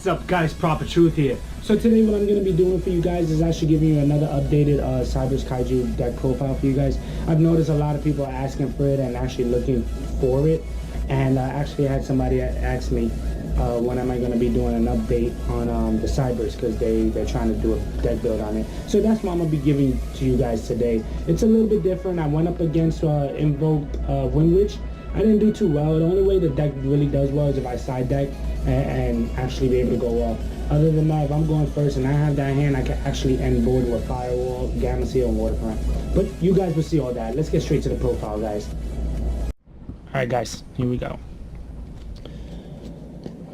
up guys, Prophatruth here. So today what I'm going to be doing for you guys is actually giving you another updated Cyberse Kaiju Deck profile for you guys. I've noticed a lot of people are asking for it and actually looking for it. And I actually had somebody ask me when am I going to be doing an update on the Cyberse, because they're trying to do a deck build on it. So that's what I'm going to be giving to you guys today. It's a little bit different. I went up against Invoked Windwitch. I didn't do too well. The only way the deck really does well is if I side deck and actually be able to go well. Other than that, if I'm going first and I have that hand, I can actually end board with Firewall, Gamma Seal, and Waterfront. But you guys will see all that. Let's get straight to the profile, guys. Alright guys, here we go.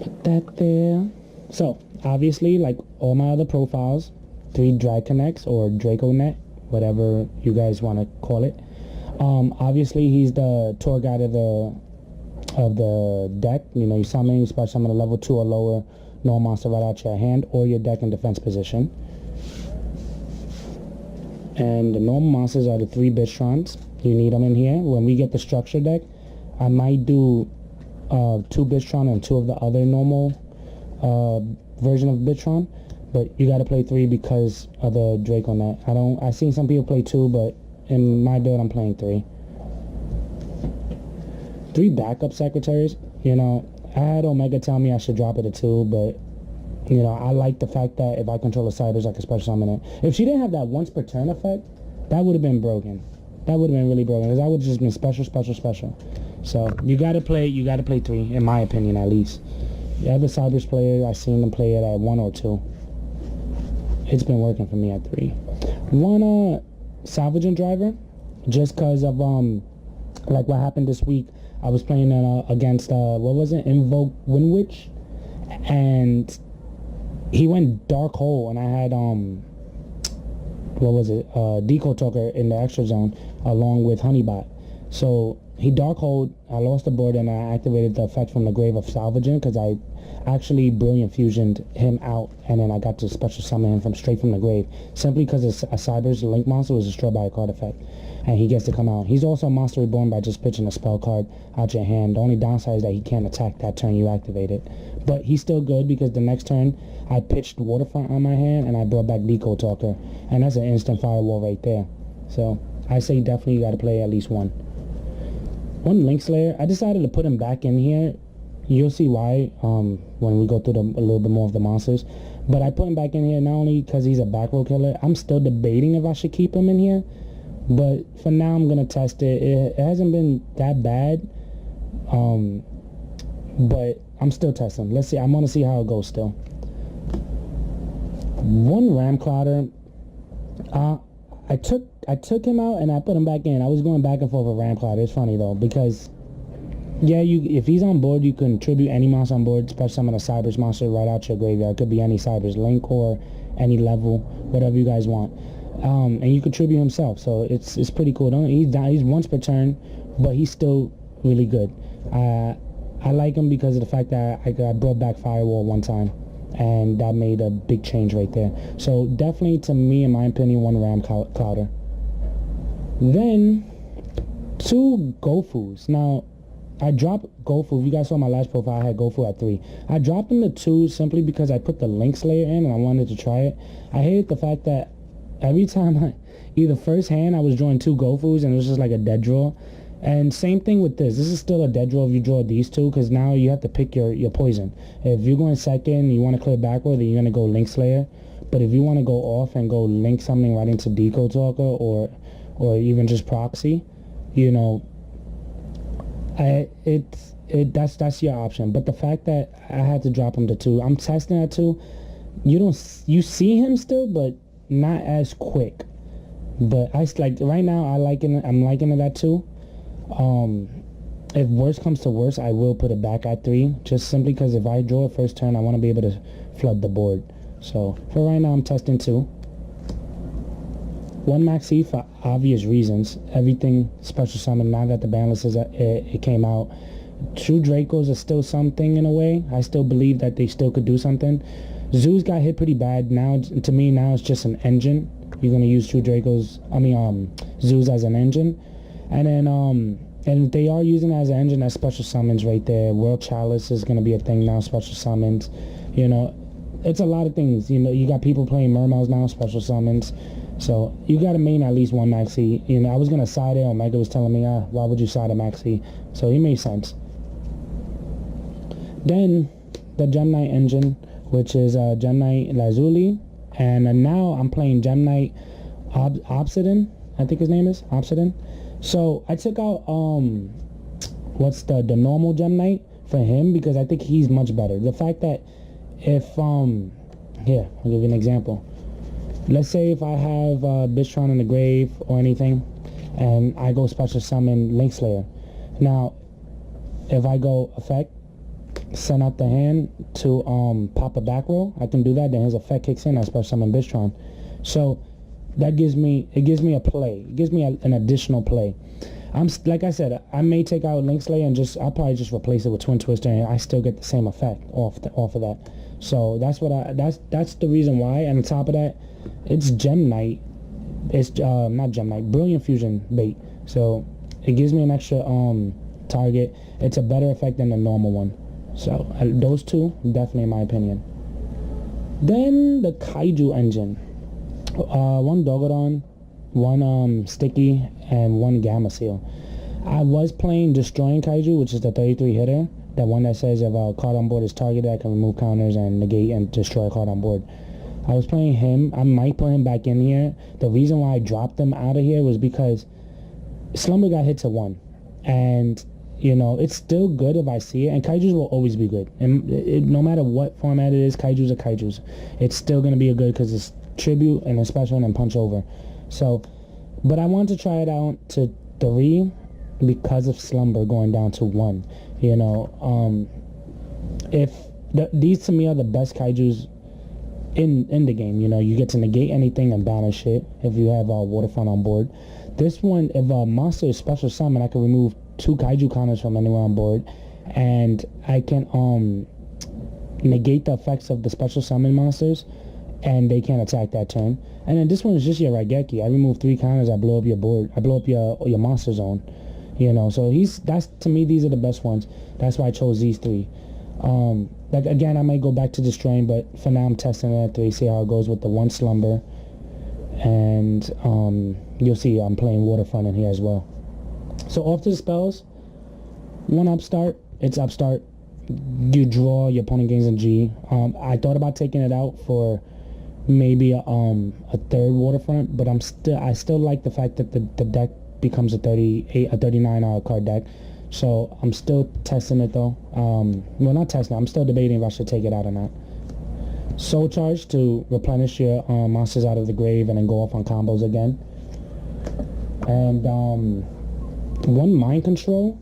Put that there. So, obviously, like all my other profiles, 3 Drag Connects or Draco Net, whatever you guys want to call it. Obviously he's the tour guide of the deck. You know, you summon, you special summon a level 2 or lower normal monster right out your hand or your deck in defense position. And the normal monsters are the 3 Bistrons. You need them in here. When we get the structure deck, I might do 2 Bistron and 2 of the other normal version of Bistron, but you got to play 3 because of the Draco Net. I've seen some people play 2, but in my build, I'm playing 3. 3 backup secretaries. You know, I had Omega tell me I should drop it to 2, but, you know, I like the fact that if I control a Cyberse, I can special summon it. If she didn't have that once per turn effect, that would have been broken. That would have been really broken, because that would have just been special. So, you gotta play 3, in my opinion, at least. The other Cyberse players, I've seen them play it at 1 or 2. It's been working for me at 3. One, salvaging driver, just because of like what happened this week. I was playing against what was it, Invoked Windwitch, and he went Dark Hole, and I had what was it, Decode Talker in the extra zone along with Honeybot. So he Dark Holed, I lost the board, and I activated the effect from the grave of salvaging, because I actually Brilliant Fusioned him out, and then I got to special summon him straight from the grave, simply because a Cyberse Link monster was destroyed by a card effect, and he gets to come out. He's also a monster reborn by just pitching a spell card out your hand. The only downside is that he can't attack that turn you activate it, but he's still good because the next turn I pitched Waterfront on my hand and I brought back Decode Talker, and that's an instant firewall right there. So I say definitely you got to play at least one Link Slayer. I decided to put him back in here. You'll see why when we go through a little bit more of the monsters. But I put him back in here not only because he's a back row killer. I'm still debating if I should keep him in here. But for now, I'm going to test it. It hasn't been that bad. But I'm still testing. Let's see. I'm going to see how it goes still. One Ram Clouder. I took him out and I put him back in. I was going back and forth with Ram Clouder. It's funny though, because yeah, if he's on board, you can tribute any monster on board, special summon a Cyberse monster right out your graveyard. It could be any Cyberse Link or any level, whatever you guys want. And you could tribute himself, so it's pretty cool. He's once per turn, but he's still really good. I like him because of the fact that I brought back Firewall one time, and that made a big change right there. So definitely, to me, in my opinion, one Ram Clouder. Then 2 Gofus. Now I dropped Gofu. If you guys saw my last profile, I had Gofu at 3. I dropped him to 2 simply because I put the Link Slayer in and I wanted to try it. I hated the fact that every time either first hand I was drawing 2 Gofus and it was just like a dead draw. And same thing with this. This is still a dead draw if you draw these 2, because now you have to pick your poison. If you're going second and you want to clear backward, then you're going to go Link Slayer. But if you want to go off and go Link something right into Decode Talker or even just Proxy, you know, that's your option. But the fact that I had to drop him to 2, I'm testing at 2. You see him still, but not as quick. But right now I'm liking it at 2. If worst comes to worst, I will put it back at 3, just simply because if I draw it first turn, I want to be able to flood the board. So for right now, I'm testing 2. 1 Maxi for obvious reasons. Everything special summon now that the BANLIST it came out. 2 Dracos are still something in a way. I still believe that they still could do something. Zeus got hit pretty bad. Now, to me, now it's just an engine. You're gonna use 2 Dracos. Zeus as an engine, and then and they are using it as an engine as special summons right there. World Chalice is gonna be a thing now. Special summons. You know, it's a lot of things. You know, you got people playing Mermails now, special summons. So you got to main at least one Maxi. You know, I was gonna side it. Omega was telling me, why would you side a Maxi? So it made sense. Then the Gem Knight engine, which is Gem Knight Lazuli, and now I'm playing Gem Knight Obsidian. I think his name is Obsidian. So I took out what's the normal Gem Knight for him because I think he's much better. The fact that if here, I'll give you an example. Let's say if I have Bishtron in the grave or anything, and I go special summon Link Slayer. Now, if I go effect, send out the hand to pop a back row, I can do that. Then his effect kicks in. I special summon Bishtron. So that gives me a play. It gives me an additional play. Like I said, I may take out Link Slayer and I'll probably just replace it with Twin Twister, and I still get the same effect off of that. So that's the reason why. And on top of that, it's Gem Knight. It's not Gem Knight, Brilliant Fusion bait. So it gives me an extra target. It's a better effect than the normal one. So those two, definitely in my opinion. Then the Kaiju engine. One Dogodon, one Sticky, and one Gamma Seal. I was playing Destroying Kaiju, which is the 33 hitter. That one that says if a card on board is targeted, I can remove counters and negate and destroy a card on board. I was playing him. I might put him back in here. The reason why I dropped him out of here was because Slumber got hit to 1. And, you know, it's still good if I see it. And Kaijus will always be good. And no matter what format it is, Kaijus are Kaijus. It's still going to be a good because it's tribute and a special and then punch over. So, but I wanted to try it out to 3 because of Slumber going down to 1. You know, these to me are the best Kaijus in the game. You know, you get to negate anything and banish it if you have Waterfront on board. This one, if a monster is special summon, I can remove 2 Kaiju counters from anywhere on board, and I can negate the effects of the special summon monsters, and they can't attack that turn. And then this one is just your Raigeki. I remove 3 counters, I blow up your board, I blow up your monster zone. You know, so that's to me, these are the best ones. That's why I chose these 3. Like again, I might go back to Destroying, but for now I'm testing it at 3, see how it goes with the 1 Slumber. And you'll see I'm playing Waterfront in here as well. So off to the spells. 1 Upstart, it's Upstart. You draw, your opponent gains a G. I thought about taking it out for maybe a 3rd Waterfront, but I still like the fact that the deck becomes a 39 card deck. So I'm still testing it though. Well, not testing, I'm still debating if I should take it out or not. Soul Charge to replenish your monsters out of the grave and then go off on combos again. And 1 Mind Control,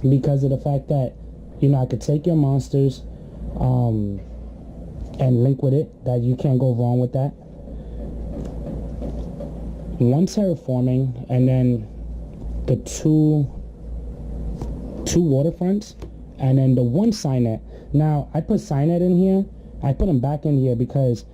because of the fact that, you know, I could take your monsters and link with it. That you can't go wrong with that. 1 Terraforming, and then the 2 Waterfronts, and then the 1 Signet. Now, I put Signet in here. I put them back in here because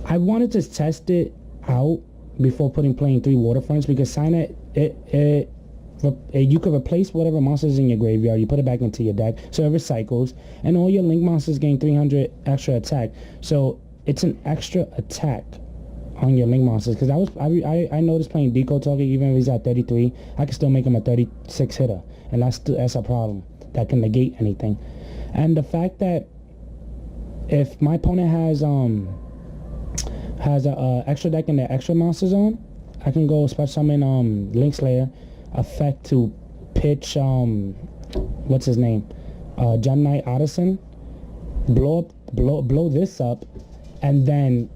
I wanted to test it out before playing 3 Waterfronts, because Signet, you could replace whatever monsters in your graveyard, you put it back into your deck, so it recycles, and all your Link monsters gain 300 extra attack. So it's an extra attack on your Link monsters, because I noticed playing Deco Target, even if he's at 33, I can still make him a 36 hitter, and that's a problem. That can negate anything. And the fact that if my opponent has a extra deck in their extra monster zone, I can go special summon Link Slayer, effect to pitch what's his name, Gem Knight Odyssey, blow this up, and then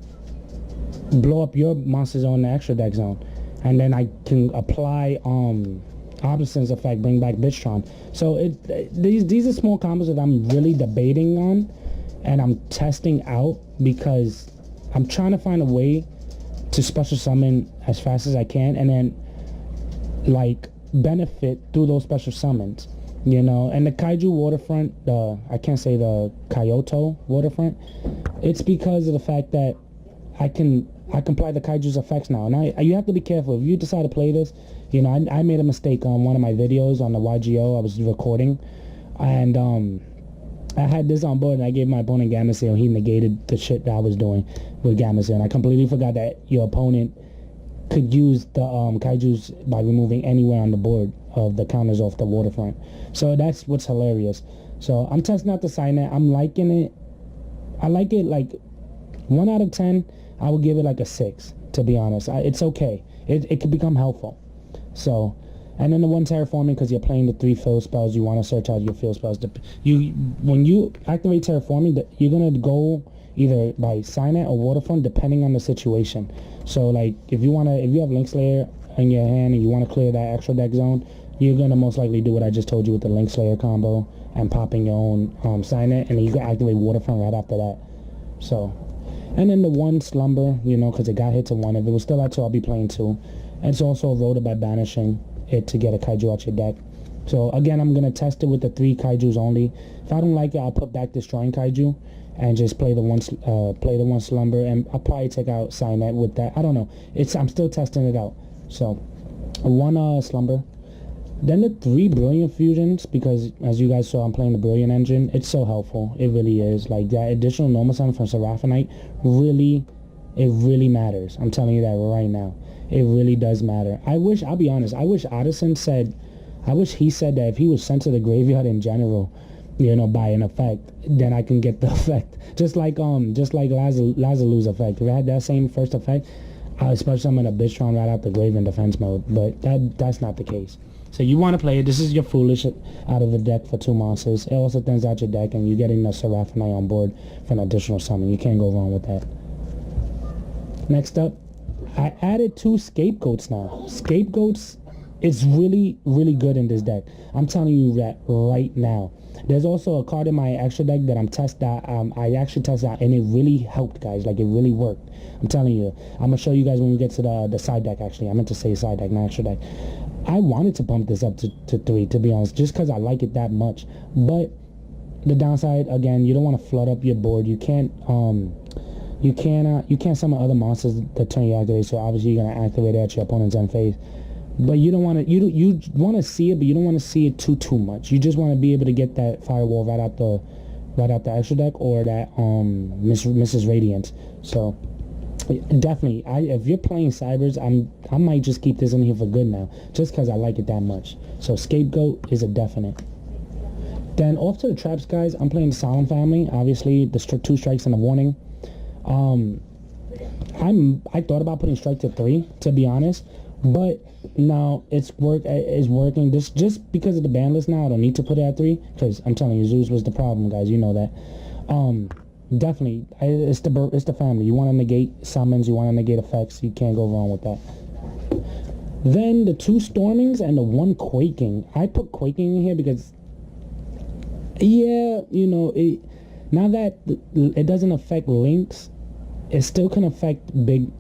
blow up your monster zone in the extra deck zone, and then I can apply Odyssey's effect, bring back Bishtron. So these are small combos that I'm really debating on, and I'm testing out because I'm trying to find a way to special summon as fast as I can, and then like benefit through those special summons, you know. And the Kaiju Waterfront, I can't say the Kyoto Waterfront, it's because of the fact that I can apply the Kaiju's effects now. And you have to be careful if you decide to play this. You know, I made a mistake on one of my videos on the YGO. I was recording, and I had this on board and I gave my opponent Gamma Seal. He negated the shit that I was doing with Gamma Seal. And I completely forgot that your opponent could use the kaijus by removing anywhere on the board of the counters off the waterfront. So that's what's hilarious. So I'm testing out the Signet. I'm liking it. I like it like 1 out of 10. I would give it like a 6, to be honest. It's okay. It could become helpful. So, and then the 1 terraforming, because you're playing the 3 field spells, you want to search out your field spells. When you activate terraforming, you're gonna go either by Signet or waterfront, depending on the situation. So, like if you have Link Slayer in your hand and you want to clear that extra deck zone, you're gonna most likely do what I just told you with the Link Slayer combo and popping your own Signet, and then you can activate waterfront right after that. So, and then the 1 slumber, because it got hit to 1. If it was still at 2, I'll be playing 2. And it's also eroded by banishing it to get a kaiju out your deck. So again, I'm gonna test it with the 3 kaijus only. If I don't like it, I'll put back destroying kaiju and just play the one slumber, and I'll probably take out Signet with that. I don't know. I'm still testing it out. So 1 slumber, then the 3 brilliant fusions, because as you guys saw, I'm playing the brilliant engine. It's so helpful. It really is. Like that additional normal summon from Seraphinite really matters. I'm telling you that right now. It really does matter. I'll be honest, I wish he said that if he was sent to the graveyard in general, by an effect, then I can get the effect. Just like Lazalu's effect. If I had that same first effect, I would special summon a Bitchtron right out the grave in defense mode. But that's not the case. So you want to play it. This is your Foolish out of the deck for 2 monsters. It also thins out your deck, and you're getting the Seraphinite on board for an additional summon. You can't go wrong with that. Next up, I added 2 scapegoats now. Scapegoats is really, really good in this deck. I'm telling you that right now. There's also a card in my extra deck that I actually tested out, and it really helped, guys. Like, it really worked. I'm telling you. I'm going to show you guys when we get to the side deck, actually. I meant to say side deck, not extra deck. I wanted to bump this up to 3, to be honest, just because I like it that much. But the downside, again, you don't want to flood up your board. You can't summon other monsters that turn you activate, so obviously you're gonna activate it at your opponent's end phase. But you don't want to. You want to see it, but you don't want to see it too much. You just want to be able to get that firewall right out the extra deck, or that Mrs. Radiance. So definitely, if you're playing Cyberse, I might just keep this in here for good now, just because I like it that much. So Scapegoat is a definite. Then off to the traps, guys. I'm playing the Solemn Family. Obviously, the 2 strikes and a warning. I thought about putting strike to 3, to be honest, but now it's working. This just because of the ban list now, I don't need to put it at 3, because I'm telling you, Zeus was the problem, guys. You know that. Definitely, it's the family. You want to negate summons, you want to negate effects. You can't go wrong with that. Then the 2 stormings and the 1 quaking. I put quaking in here because, now that it doesn't affect links, it still can affect big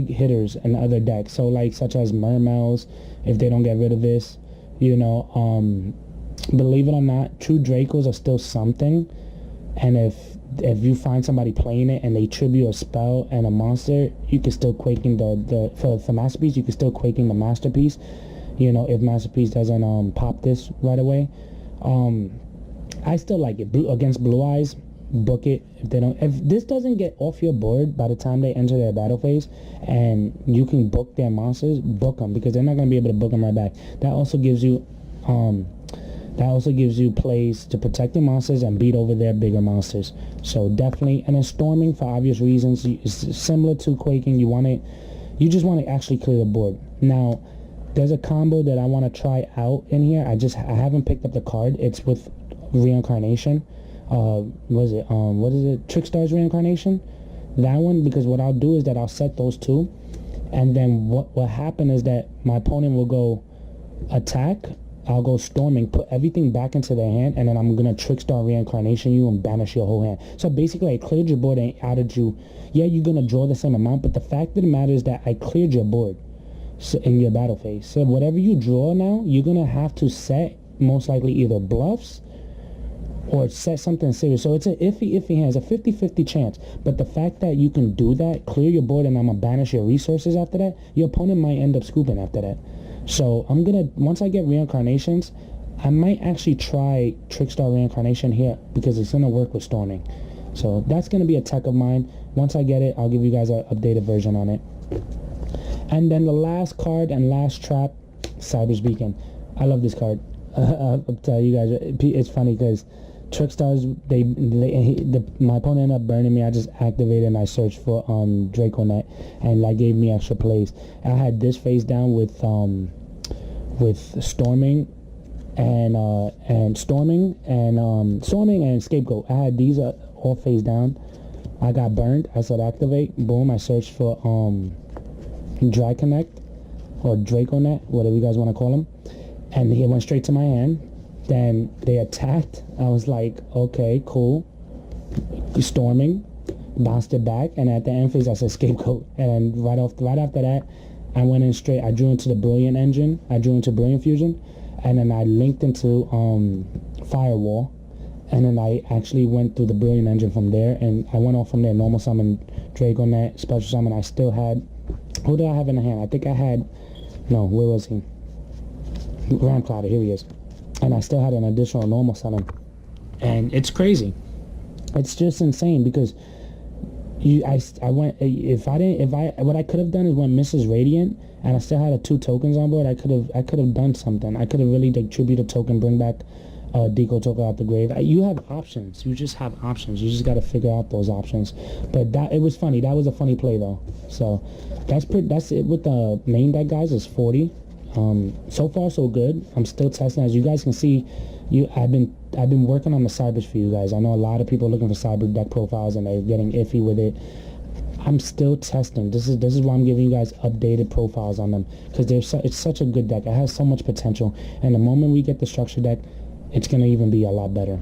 hitters in other decks. So like such as Mermels, if they don't get rid of this, believe it or not, true Dracos are still something. And if you find somebody playing it and they tribute a spell and a monster, you can still quaking for Masterpiece. You can still quaking the Masterpiece. If Masterpiece doesn't pop this right away. I still like it. Against Blue Eyes, book it. If this doesn't get off your board by the time they enter their battle phase, and you can book their monsters, book them, because they're not going to be able to book them right back. That also gives you plays to protect the monsters and beat over their bigger monsters. So definitely. And then storming, for obvious reasons, is similar to quaking. You just want to actually clear the board. Now, there's a combo that I want to try out in here. I haven't picked up the card. It's with Reincarnation. What is it? Trickstar's Reincarnation. That one, because what I'll do is that I'll set those 2, and then what happen is that my opponent will go attack. I'll go storming, put everything back into their hand, and then I'm gonna Trickstar Reincarnation you and banish your whole hand. So basically, I cleared your board and added you. Yeah, you're gonna draw the same amount, but the fact of the matter is that I cleared your board in your battle phase. So whatever you draw now, you're gonna have to set most likely either bluffs or set something serious. So it's an iffy hand. It's a 50-50 chance. But the fact that you can do that, clear your board, and I'm gonna banish your resources after that, your opponent might end up scooping after that. So once I get Reincarnations, I might actually try Trickstar Reincarnation here because it's going to work with Storming. So that's going to be a tech of mine. Once I get it, I'll give you guys an updated version on it. And then the last card and last trap, Cyberse Beacon. I love this card. I'll tell you guys, it's funny because Trickstars, my opponent ended up burning me. I just activated and I searched for Draconet, and that gave me extra plays. I had this face down with Storming and Storming and Scapegoat. I had these all face down. I got burned. I said activate. Boom. I searched for Draconet or Draconet, whatever you guys want to call them, and he went straight to my hand. Then they attacked. I was like, okay, cool. Storming, bounced it back, and at the end phase I said Scapegoat. And right after that, I went in straight. I drew into the Brilliant engine. I drew into Brilliant Fusion, and then I linked into Firewall, and then I actually went through the Brilliant engine from there, and I went off from there. Normal summon, Draconet, special summon. I still had. Who did I have in the hand? I think I had. No, where was he? Ram Clouder. Here he is. And I still had an additional normal summon, and it's crazy. It's just insane because what I could have done is went Mrs. Radiant, and I still had 2 tokens on board. I could have done something. I could have really tribute a token, bring back a Deco token out the grave. You have options. You just have options. You just got to figure out those options. But it was funny. That was a funny play though. So that's it with the main deck, guys. It's 40. So far so good. I'm still testing. As you guys can see, I've been working on the Cyberse for you guys. I know a lot of people are looking for Cyber deck profiles and they're getting iffy with it. I'm still testing. This is why I'm giving you guys updated profiles on them, because it's such a good deck. It has so much potential, and the moment we get the structure deck, it's gonna even be a lot better.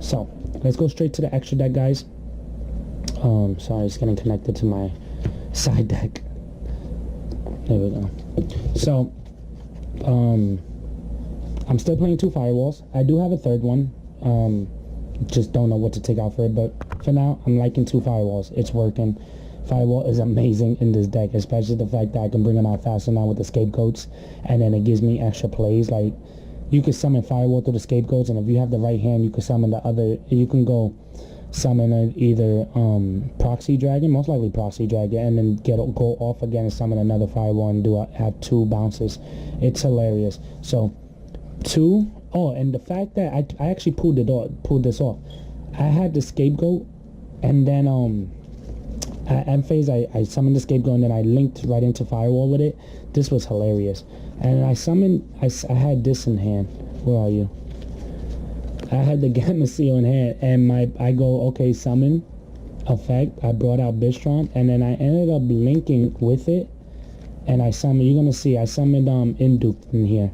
So let's go straight to the extra deck, guys. Sorry, it's getting connected to my side deck. There we go. So I'm still playing 2 Firewalls. I do have a third one. Just don't know what to take out for it, but for now, I'm liking 2 Firewalls. It's working. Firewall is amazing in this deck, especially the fact that I can bring them out faster now with the Scapegoats, and then it gives me extra plays. Like, you can summon Firewall through the Scapegoats, and if you have the right hand, you can summon the other. You can go summon either Proxy Dragon, most likely Proxy Dragon, and then go off again and summon another Firewall and have 2 bounces. It's hilarious. So 2. Oh, and the fact that I actually pulled this off. I had the Scapegoat, and then at end phase I summoned the Scapegoat, and then I linked right into Firewall with it. This was hilarious. And I had this in hand. Where are you? I had the Gamma Seal in hand, and I go, okay, summon effect. I brought out Bistron, and then I ended up linking with it, and I summoned. You're gonna see I summoned Imduke in here,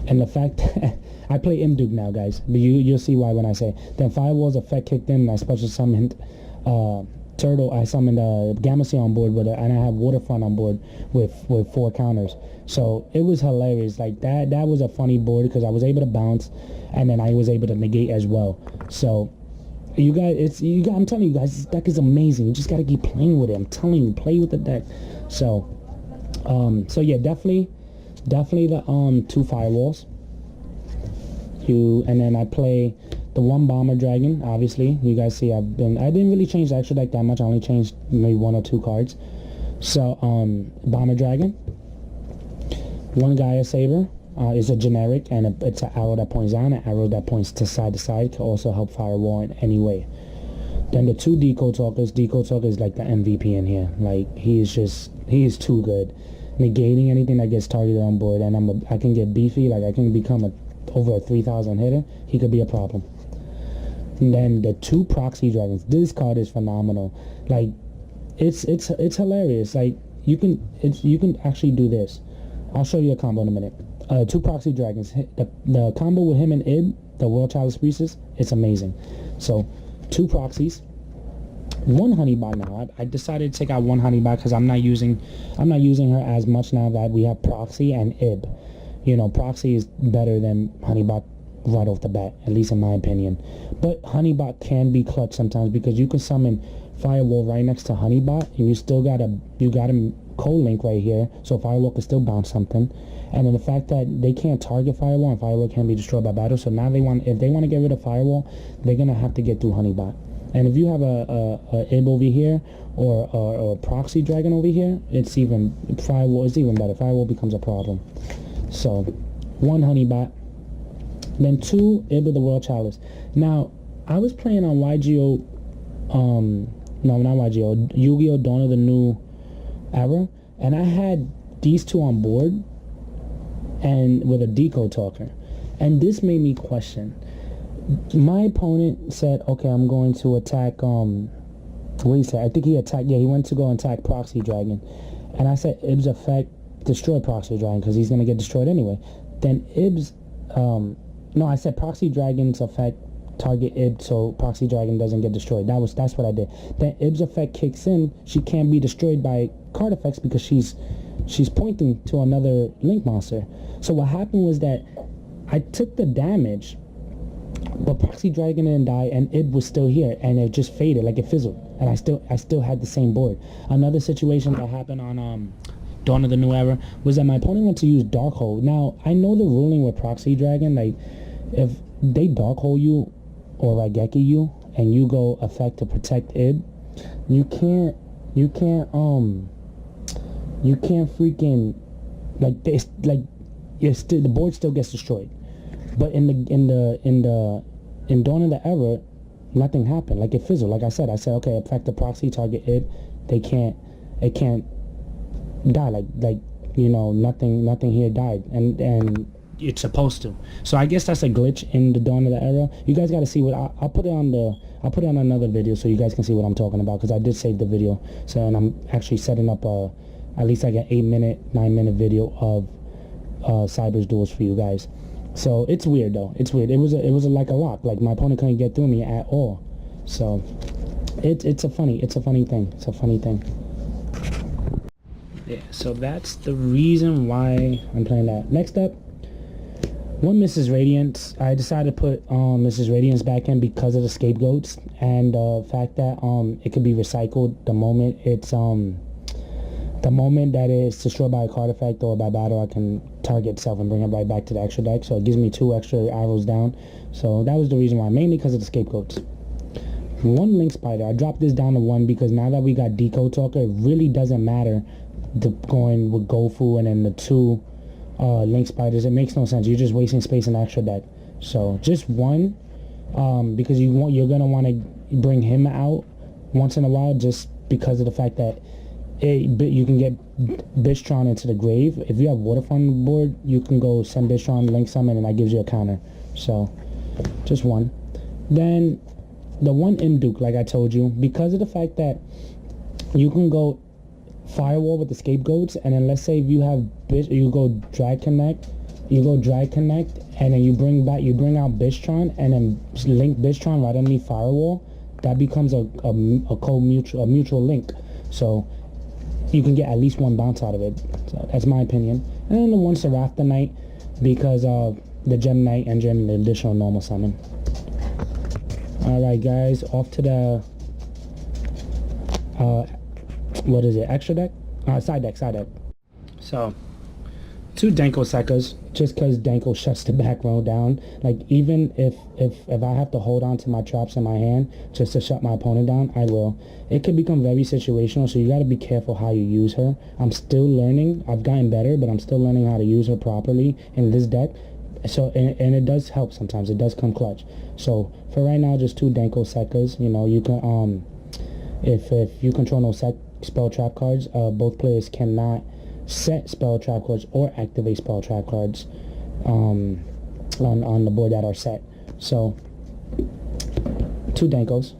and the fact that I play Imduke now, guys, but you'll see why when I say. Then Firewall's effect kicked in, and I special summoned Turtle. I summoned Gamma Seal on board with it, and I have Waterfront on board with 4 counters. So it was hilarious. Like that was a funny board because I was able to bounce, and then I was able to negate as well. So I'm telling you guys, this deck is amazing. You just gotta keep playing with it. I'm telling you, play with the deck. So yeah, definitely the 2 Firewalls. And then I play the 1 Bomber Dragon. Obviously, you guys see I didn't really change the extra deck that much. I only changed maybe 1 or 2 cards. So Bomber Dragon, 1 Gaia Saber. Is a generic, and it's an arrow that points down, an arrow that points to side can also help Firewall in any way. Then the 2 Deco Talkers. Deco Talker is like the MVP in here. Like, he is too good. Negating anything that gets targeted on board, and I can get beefy, like I can become over a 3,000 hitter. He could be a problem. And then the 2 Proxy Dragons. This card is phenomenal. Like, it's hilarious. Like, you can actually do this. I'll show you a combo in a minute. 2 Proxy Dragons. The combo with him and Ib, the World Chalice Priestess, it's amazing. So 2 Proxies, 1 Honeybot now. I decided to take out 1 Honeybot because I'm not using her as much now that we have Proxy and Ib. You know, Proxy is better than Honeybot right off the bat, at least in my opinion. But Honeybot can be clutch sometimes because you can summon Firewall right next to Honeybot, and you gotta co-link right here, so Firewall can still bounce something. And then the fact that they can't target Firewall and Firewall can be destroyed by battle. So now if they want to get rid of Firewall, they're gonna have to get through Honeybot. And if you have a IB over here or a Proxy Dragon over here, it's even better. Firewall becomes a problem. So 1 Honeybot, then 2 IB the World Chalice. Now I was playing on YGO, no, not YGO, Yu-Gi-Oh! Dawn of the New Era, and I had these 2 on board, and with a decode talker, and this made me question. My opponent said, okay, I'm going to attack, what he said, I think he went to go attack Proxy Dragon, and I said, Ib's effect, destroy Proxy Dragon, because he's going to get destroyed anyway. Then Ib's, no, I said Proxy Dragon's effect, target Ib, so Proxy Dragon doesn't get destroyed. That's what I did. Then Ib's effect kicks in, she can't be destroyed by card effects because she's pointing to another Link monster. So what happened was that I took the damage, but Proxy Dragon didn't die, and Ib was still here, and it just faded, like it fizzled, and I still had the same board. Another situation that happened on Dawn of the New Era was that my opponent went to use Darkhold. Now I know the ruling with Proxy Dragon, like if they Darkhold you or Raigeki you, and you go effect to protect Ib, you can't freaking, like this, like the board still gets destroyed. But in Dawn of the Era, nothing happened. Like it fizzled. Like I said, okay, effect the Proxy, target Ib, it can't die. Like nothing here died, and it's supposed to. So I guess that's a glitch in the Dawn of the Era. You guys got to see what I'll put it on another video so you guys can see what I'm talking about, because I did save the video. So, and I'm actually setting up at least like an 9-minute video of Cyberse duels for you guys. So it's weird though. It's weird. It was like a lock. Like my opponent couldn't get through me at all. So it's a funny thing. It's a funny thing. Yeah. So that's the reason why I'm playing that. Next up, 1 Mrs. Radiance. I decided to put Mrs. Radiance back in because of the scapegoats and the fact that it could be recycled the moment that it's destroyed by a card effect or by battle. I can target itself and bring it right back to the extra deck, so it gives me 2 extra arrows down. So that was the reason why, mainly because of the scapegoats. 1 Link Spider. I dropped this down to 1 because now that we got Decode Talker, it really doesn't matter going with Gofu and then the 2 Link Spiders. It makes no sense. You're just wasting space in the extra deck. So just 1, because you're gonna want to bring him out once in a while, just because of the fact that you can get Bishtron into the grave. If you have Waterfront on the board, you can go send Bishtron, Link Summon, and that gives you a counter. So just 1. Then the 1 Imduke, like I told you, because of the fact that you can go Firewall with the scapegoats, and then let's say if you have you go Drag Connect, and then you bring out Bishtron, and then link Bishtron right underneath Firewall. That becomes a mutual link. So you can get at least 1 bounce out of it. So that's my opinion. And then the 1 Seraph Knight, because of the Gem Knight engine and the additional normal summon. Alright guys, off to the what is it, extra deck? Side deck. So 2 Denko Sekkas, just because Denko shuts the back row down. Like even if I have to hold on to my traps in my hand just to shut my opponent down, I will. It can become very situational, so you got to be careful how you use her. I'm still learning. I've gotten better, but I'm still learning how to use her properly in this deck. So and it does help sometimes. It does come clutch. So for right now, just 2 Denko Sekkas. You can if you control no spell trap cards, both players cannot set spell trap cards or activate spell trap cards on the board that are set. So 2 Denkos,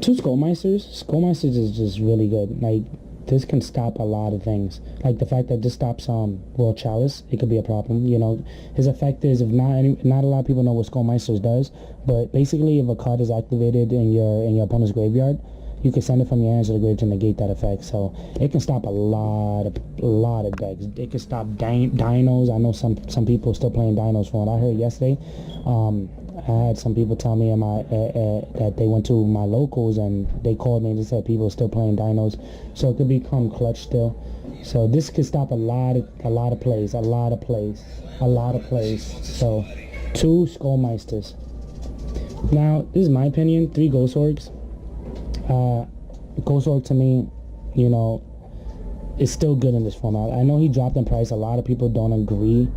2 Skullmeisters. Skullmeisters is just really good. Like this can stop a lot of things. Like the fact that this stops World Chalice, it could be a problem. His effect is, if not a lot of people know what Skullmeisters does, but basically if a card is activated in your opponent's graveyard, you can send it from your hands to the grave to negate that effect. So it can stop a lot of decks. It can stop dinos. I know some people are still playing dinos for it. I heard yesterday I had some people tell me in my that they went to my locals and they called me and they said people are still playing dinos, so it could become clutch still. So this could stop a lot of plays. So 2 Skullmeisters. Now this is my opinion. 3 Ghost Orcs. Ghost Orc to me, you know, is still good in this format. I know he dropped in price. A lot of people don't agree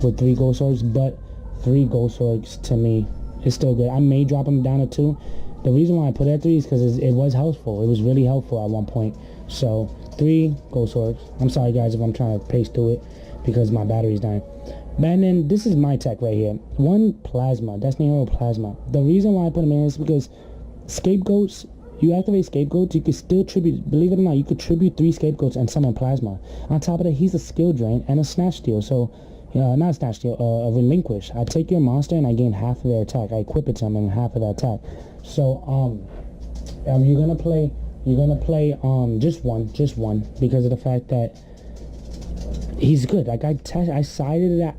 with 3 Ghost Orcs, but 3 Ghost Orcs to me is still good. I may drop him down to 2. The reason why I put it at 3 is because it was helpful. It was really helpful at one point. So 3 Ghost Orcs. I'm sorry guys if I'm trying to pace through it because my battery's dying. And then this is my tech right here. 1 Plasma, Destiny Hero Plasma. The reason why I put him in is because Scapegoats, you activate Scapegoats, you could still tribute, believe it or not, you could tribute 3 Scapegoats and summon Plasma. On top of that, he's a skill drain and a snatch steal. So, not a snatch steal, a relinquish. I take your monster and I gain half of their attack. I equip it to him and half of the attack. So, you're gonna play just one because of the fact that he's good. Like I sided it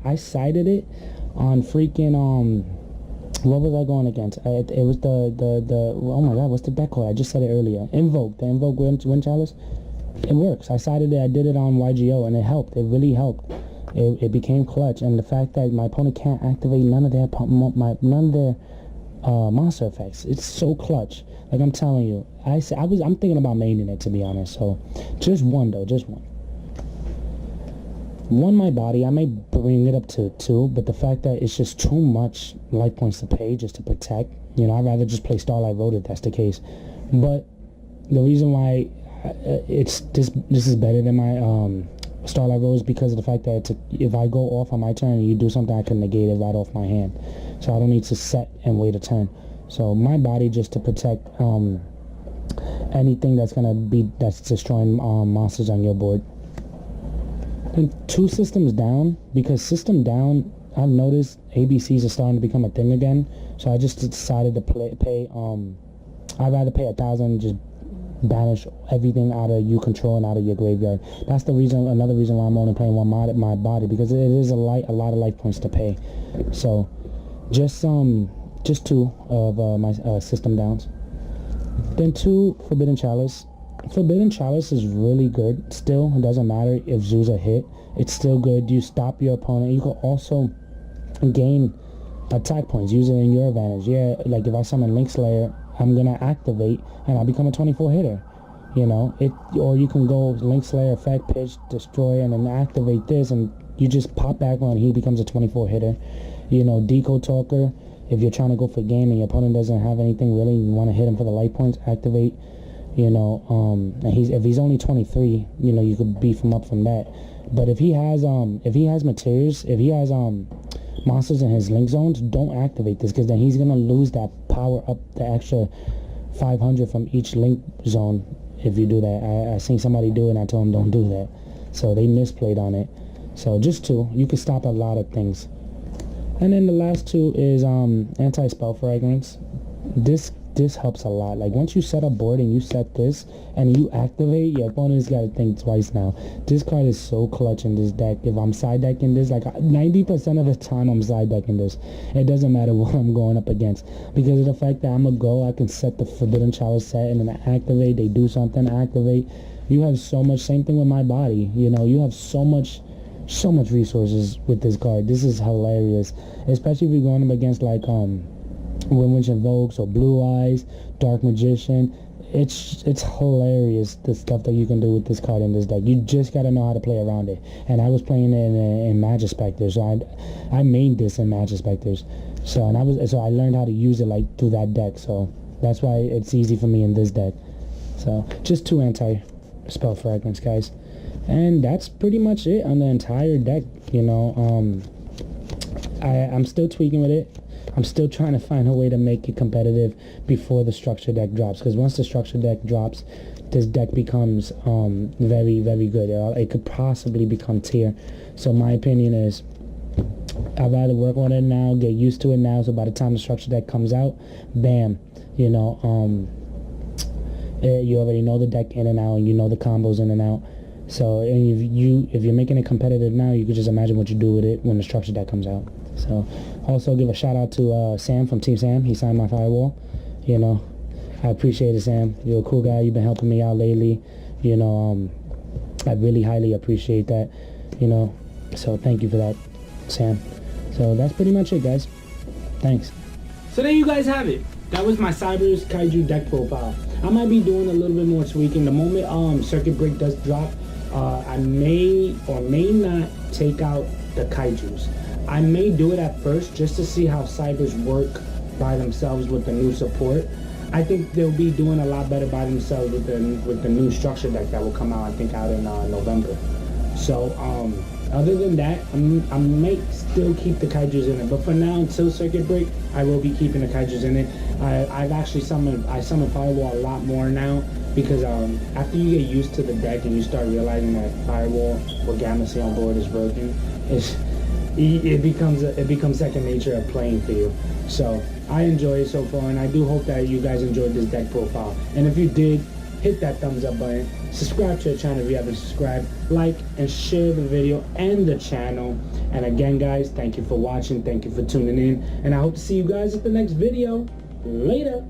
on freaking what was I going against? It was the oh my god, what's the deck called? I just said it earlier. The Invoke Wind Chalice. It works. I sided it. I did it on YGO and it helped. It really helped. It became clutch, and the fact that my opponent can't activate none of their monster effects. It's so clutch. Like I'm telling you, I'm thinking about maining it, to be honest. So just one though, just one. One my body, I may bring it up to 2, but the fact that it's just too much life points to pay just to protect, you know, I'd rather just play Starlight Road if that's the case. But the reason why it's this is better than my Starlight Road is because of the fact that if I go off on my turn and you do something, I can negate it right off my hand. So I don't need to set and wait a turn. So my body just to protect anything that's destroying monsters on your board. And 2 Systems Down, because System Down, I've noticed ABCs are starting to become a thing again. So I just decided to pay I'd rather pay 1,000 and just banish everything out of you control and out of your graveyard. That's the reason. Another reason why I'm only playing one mod at my body, because it is a lot of life points to pay. So just 2 of my System Downs. Then 2 Forbidden Chalice. Forbidden Chalice is really good. Still, it doesn't matter if zoos are hit. It's still good. You stop your opponent. You can also gain attack points. Use it in your advantage. Yeah, like if I summon Link Slayer, I'm gonna activate and I become a 24 hitter. You know, or you can go Link Slayer effect, pitch, destroy, and then activate this, and you just pop back on. He becomes a 24 hitter. You know, Decode Talker. If you're trying to go for game and your opponent doesn't have anything really, you want to hit him for the life points, activate. You know, and if he's only 23, you know, you could beef him up from that. But if he has materials, if he has monsters in his link zones, don't activate this, because then he's gonna lose that power up, the extra 500 from each link zone. If you do that, I seen somebody do it and I told them don't do that, so they misplayed on it. So just 2, you can stop a lot of things. And then the last 2 is anti-spell fragments. This helps a lot. Like once you set up board and you set this and you activate, your opponent's got to think twice now. This card is so clutch in this deck. If I'm side decking this, like 90% of the time I'm side decking this. It doesn't matter what I'm going up against, because of the fact that I'm gonna go, I can set the Forbidden Chalice set and then I activate, they do something, activate. You have so much, same thing with my body. You know, you have so much resources with this card. This is hilarious, especially if you're going up against like Windwitch Invokes or Blue Eyes, Dark Magician. It's hilarious, the stuff that you can do with this card in this deck. You just gotta know how to play around it. And I was playing it in Magic Spectres, so I made this in Magic Spectres. So I learned how to use it like through that deck. So that's why it's easy for me in this deck. So just 2 anti-spell fragments, guys. And that's pretty much it on the entire deck. You know, I'm still tweaking with it. I'm still trying to find a way to make it competitive before the structure deck drops, because once the structure deck drops, this deck becomes very, very good. It could possibly become tier. So my opinion is I'd rather work on it now, get used to it now, so by the time the structure deck comes out, bam, you know, you already know the deck in and out, and you know the combos in and out. So, and if you're making it competitive now, you could just imagine what you do with it when the structure deck comes out. So, also give a shout out to Sam from Team Sam. He signed my firewall. You know, I appreciate it, Sam. You're a cool guy. You've been helping me out lately. You know, I really highly appreciate that. You know, so thank you for that, Sam. So that's pretty much it, guys. Thanks. So there you guys have it. That was my Cyberse Kaiju deck profile. I might be doing a little bit more tweaking. The moment Circuit Break does drop, I may or may not take out the Kaijus. I may do it at first just to see how Cyberse work by themselves with the new support. I think they'll be doing a lot better by themselves with the new structure deck that will come out, I think, out in November. So, other than that, I might still keep the Kaijus in it. But for now, until Circuit Break, I will be keeping the Kaijus in it. I've actually summoned Firewall a lot more now because after you get used to the deck and you start realizing that Firewall with Galaxy on board is broken, it becomes second nature of playing for you. So I enjoy it so far, and I do hope that you guys enjoyed this deck profile. And if you did, hit that thumbs up button, subscribe to the channel if you haven't subscribed, like and share the video and the channel. And again, guys, thank you for watching, thank you for tuning in, and I hope to see you guys at the next video. Later.